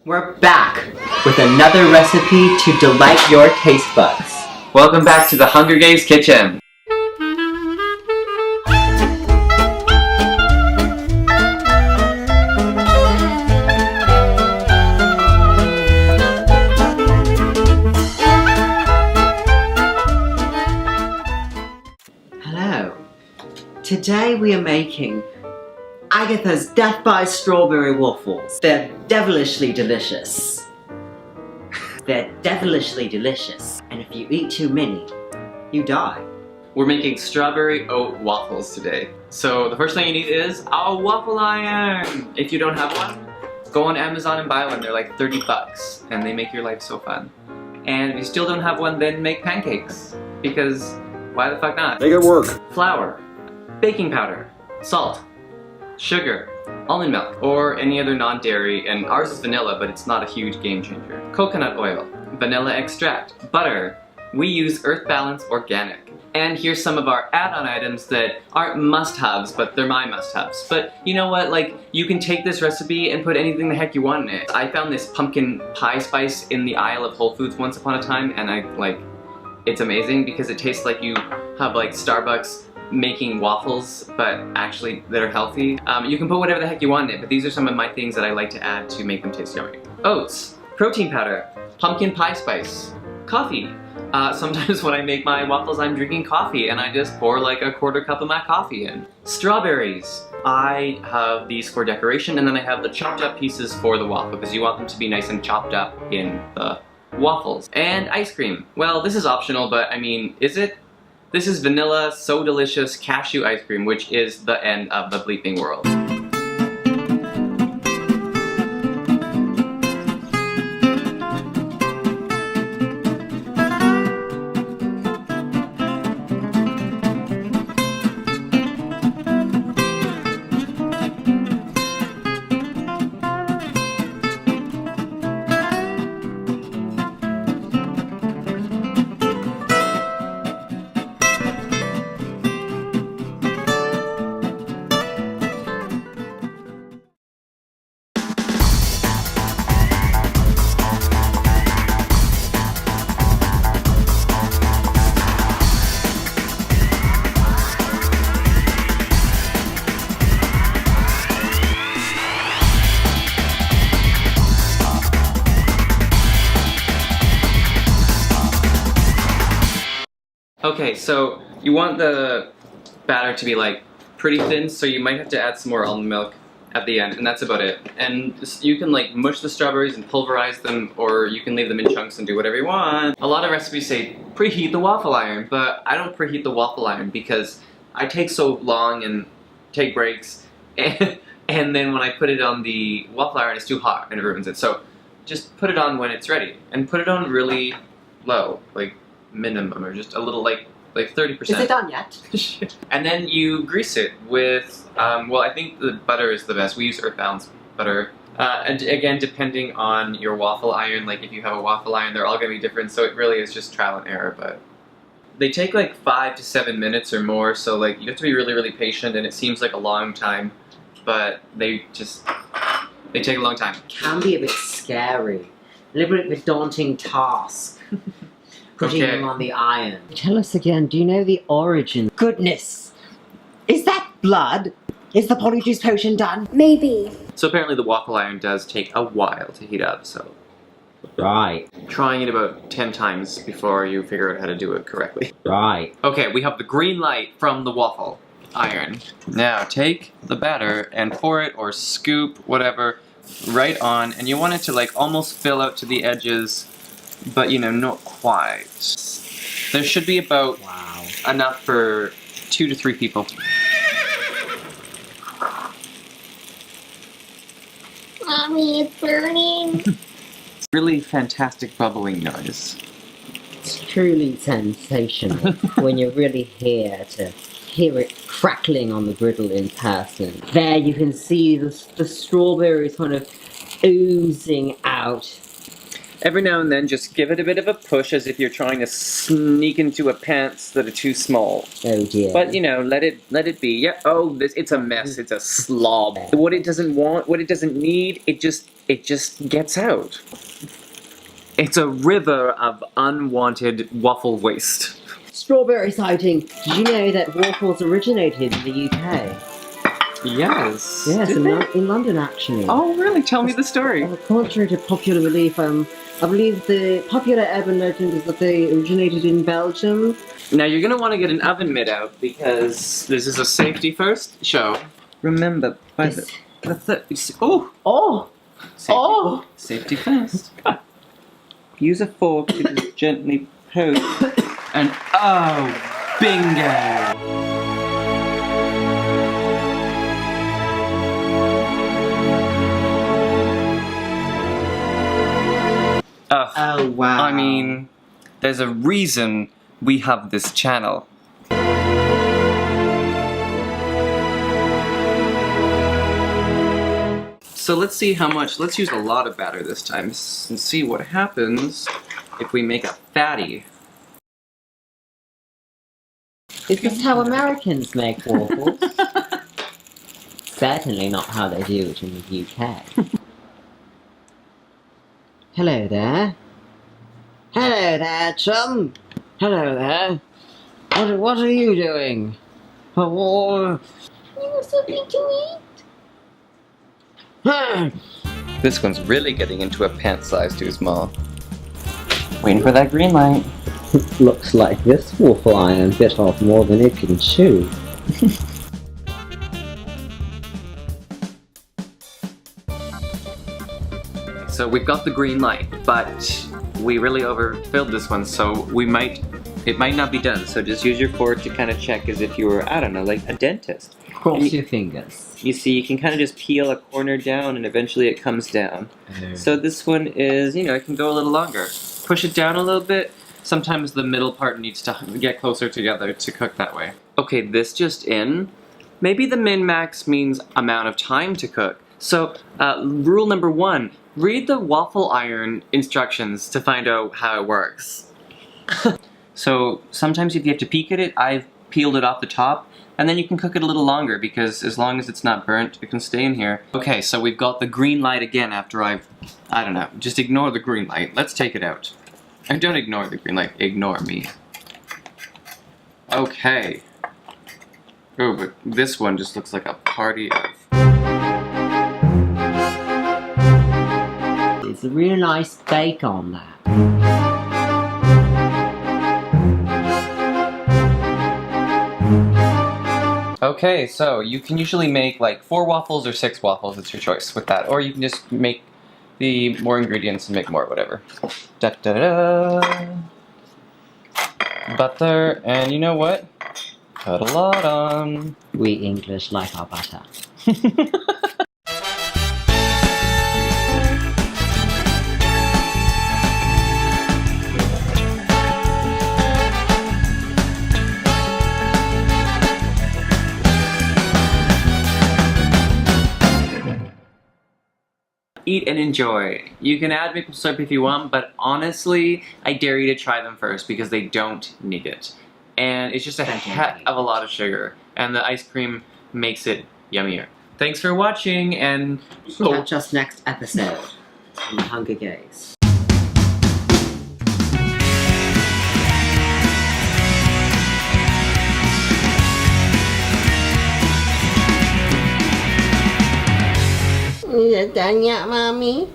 We're back with another recipe to delight your taste buds. Welcome back to the Hunger Games kitchen. Hello. Today we are making Agatha's Death by Strawberry Waffles. They're devilishly delicious. They're devilishly delicious. And if you eat too many, you die. We're making strawberry oat waffles today. So the first thing you need is a waffle iron. If you don't have one, go on Amazon and buy one. They're like 30 bucks and they make your life so fun. And if you still don't have one, then make pancakes. Because why the fuck not? Make it work. Flour, baking powder, salt, sugar, almond milk, or any other non-dairy, and ours is vanilla, but it's not a huge game changer. Coconut oil, vanilla extract, butter. We use Earth Balance Organic. And here's some of our add-on items that aren't must-haves, but they're my must-haves. But you know what, like, you can take this recipe and put anything the heck you want in it. I found this pumpkin pie spice in the aisle of Whole Foods once upon a time, and it's amazing because it tastes like you have like Starbucks making waffles, but actually they're healthy. You can put whatever the heck you want in it, but these are some of my things that I like to add to make them taste yummy. Oats, protein powder, pumpkin pie spice, coffee. Sometimes when I make my waffles, I'm drinking coffee and I just pour like a quarter cup of my coffee in. Strawberries. I have these for decoration, and then I have the chopped up pieces for the waffle because you want them to be nice and chopped up in the waffles. And ice cream. Well, this is optional, but I mean, is it? This is vanilla, so delicious cashew ice cream, which is the end of the bleeping world. Okay, so you want the batter to be like pretty thin, so you might have to add some more almond milk at the end, and that's about it. And you can like mush the strawberries and pulverize them, or you can leave them in chunks and do whatever you want. A lot of recipes say preheat the waffle iron, but I don't preheat the waffle iron because I take so long and take breaks, and then when I put it on the waffle iron, it's too hot and it ruins it. So just put it on when it's ready, and put it on really low, like minimum, or just a little like 30%. Is it done yet? And then you grease it with, well, I think the butter is the best. We use Earth Balance butter. And again, depending on your waffle iron, like if you have a waffle iron, they're all going to be different, so it really is just trial and error, but they take like 5 to 7 minutes or more, so like you have to be really, really patient, and it seems like a long time, but they take a long time. Can be a bit scary. A little bit of a daunting task. Putting them on the iron. Tell us again, do you know the origin? Goodness! Is that blood? Is the polyjuice potion done? Maybe. So apparently the waffle iron does take a while to heat up, so Right. trying it about 10 times before you figure out how to do it correctly. Right. Okay, we have the green light from the waffle iron. Now take the batter and pour it, or scoop, whatever, right on, and you want it to like almost fill out to the edges, but you know, not quite. There should be about enough for 2 to 3 people. Mommy, it's burning. Really fantastic bubbling noise. It's truly sensational when you're really here to hear it crackling on the griddle in person. There you can see the strawberries kind of oozing out. Every now and then, just give it a bit of a push as if you're trying to sneak into a pants that are too small. Oh dear. But you know, let it be. Yeah. Oh, it's a mess. It's a slob. What it doesn't want, what it doesn't need, it just gets out. It's a river of unwanted waffle waste. Strawberry sighting. Did you know that waffles originated in the UK? Yes. Yes, Did they? in London actually. Oh, really? Tell me the story. Contrary to popular belief, I believe the popular urban legend is that they originated in Belgium. Now you're gonna want to get an oven mitt out because this is a safety first show. Remember, oh, Oh! safety first. Use a fork to just gently poke, and oh, bingo! Oh wow! I mean, there's a reason we have this channel. So let's see how much, let's use a lot of batter this time and see what happens if we make a fatty. Is this how Americans make waffles? Certainly not how they do it in the UK. Hello there. Hello there, chum. Hello there. What are you doing? Oh, You have something to eat? This one's really getting into a pant size too small. Waiting for that green light. looks like this waffle iron bit off more than it can chew. So we've got the green light, but we really overfilled this one, so it might not be done. So just use your fork to kind of check as if you were, I don't know, like a dentist. Cross your fingers. You see, you can kind of just peel a corner down and eventually it comes down. Oh. So this one is, you know, it can go a little longer. Push it down a little bit. Sometimes the middle part needs to get closer together to cook that way. Okay, this just in. Maybe the min-max means amount of time to cook. So, rule number 1, read the waffle iron instructions to find out how it works. So, sometimes if you have to peek at it, I've peeled it off the top, and then you can cook it a little longer because as long as it's not burnt, it can stay in here. Okay, so we've got the green light again after I don't know, just ignore the green light. Let's take it out. And don't ignore the green light, ignore me. Okay. Oh, but this one just looks like a party of... It's a real nice bake on that. Okay, so you can usually make like 4 waffles or 6 waffles, it's your choice with that. Or you can just make the more ingredients and make more, whatever. Da da da. Butter, and you know what? Put a lot on. We English like our butter. Eat and enjoy. You can add maple syrup if you want, but honestly, I dare you to try them first because they don't need it. And it's just a heck of a lot of sugar, and the ice cream makes it yummier. Thanks for watching, and Catch us next episode on the Hunger Games. Is it done yet, Mommy?